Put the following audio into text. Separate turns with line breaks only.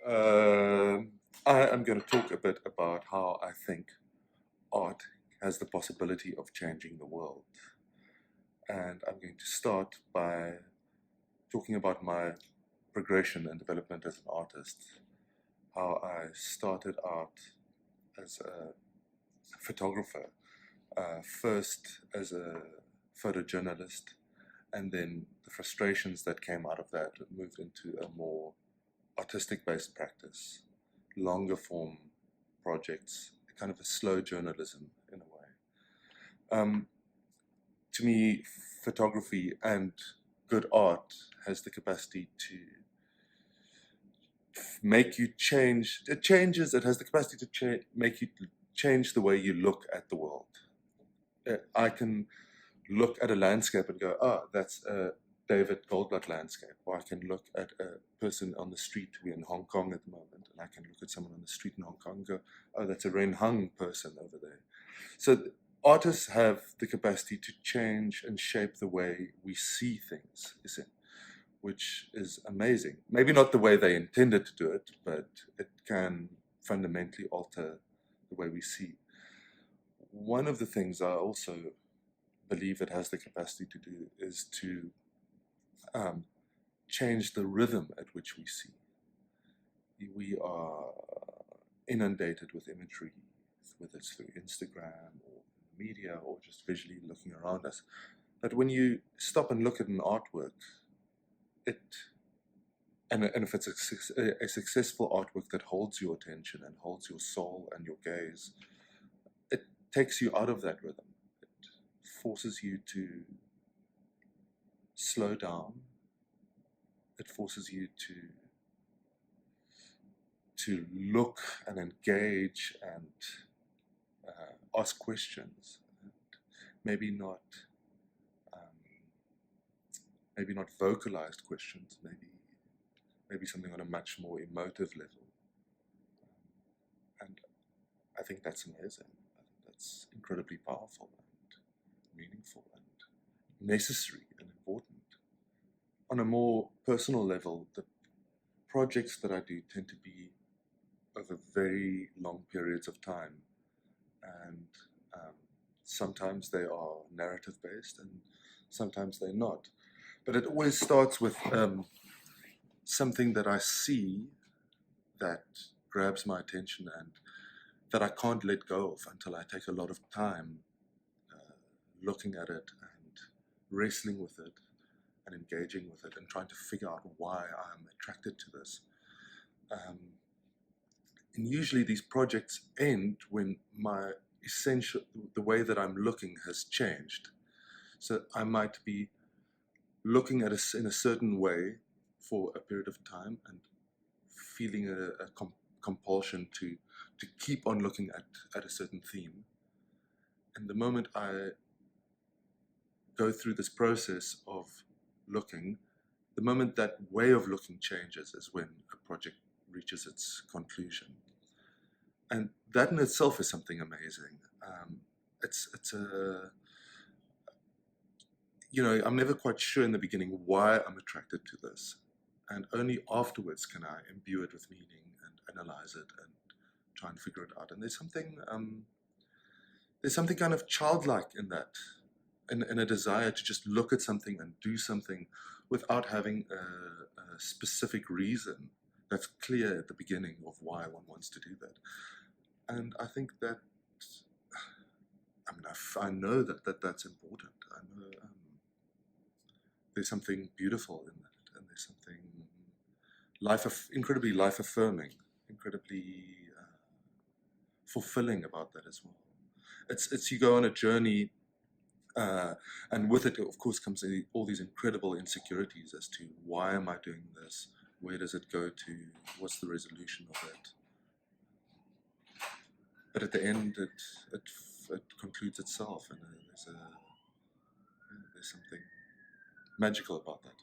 I am going to talk a bit about how I think art has the possibility of changing the world. And I'm going to start by talking about my progression and development as an artist. How I started out as a photographer, first as a photojournalist, and then the frustrations that came out of that moved into a more artistic-based practice, longer form projects, kind of a slow journalism in a way. To me, photography and good art has the capacity to make you change. It has the capacity to make you change the way you look at the world. I can look at a landscape and go, oh, that's a David Goldblatt landscape. Or I can look at a person on the street. We're in Hong Kong at the moment, and I can look at someone on the street in Hong Kong and go, oh, that's a Ren Hung person over there. So artists have the capacity to change and shape the way we see things, which is amazing. Maybe not the way they intended to do it, but it can fundamentally alter the way we see. One of the things I also believe it has the capacity to do is to change the rhythm at which we see. We are inundated with imagery, whether it's through Instagram or media or just visually looking around us. But when you stop and look at an artwork, and if it's a successful artwork that holds your attention and holds your soul and your gaze, it takes you out of that rhythm. It forces you to slow down. It forces you to look and engage and ask questions, and maybe not vocalized questions, maybe something on a much more emotive level. And I think that's amazing. I think that's incredibly powerful and meaningful and necessary and important. On a more personal level, the projects that I do tend to be over very long periods of time, and sometimes they are narrative-based and sometimes they're not. But it always starts with something that I see that grabs my attention and that I can't let go of until I take a lot of time looking at it and wrestling with it and engaging with it and trying to figure out why I'm attracted to this. And usually these projects end when the way that I'm looking has changed. So I might be looking at it in a certain way for a period of time and feeling a compulsion to keep on looking at a certain theme. And the moment I go through this process of looking, the moment that way of looking changes is when a project reaches its conclusion. And that in itself is something amazing. It's a, I'm never quite sure in the beginning why I'm attracted to this. And only afterwards can I imbue it with meaning and analyze it and try and figure it out. And there's something kind of childlike in that, in a desire to just look at something and do something without having a specific reason that's clear at the beginning of why one wants to do that. And I think that, I know that's important. I know there's something beautiful in that, and there's something incredibly life-affirming, incredibly fulfilling about that as well. It's you go on a journey, and with it, of course, comes all these incredible insecurities as to why am I doing this? Where does it go to? What's the resolution of it? But at the end, it concludes itself, and there's something magical about that.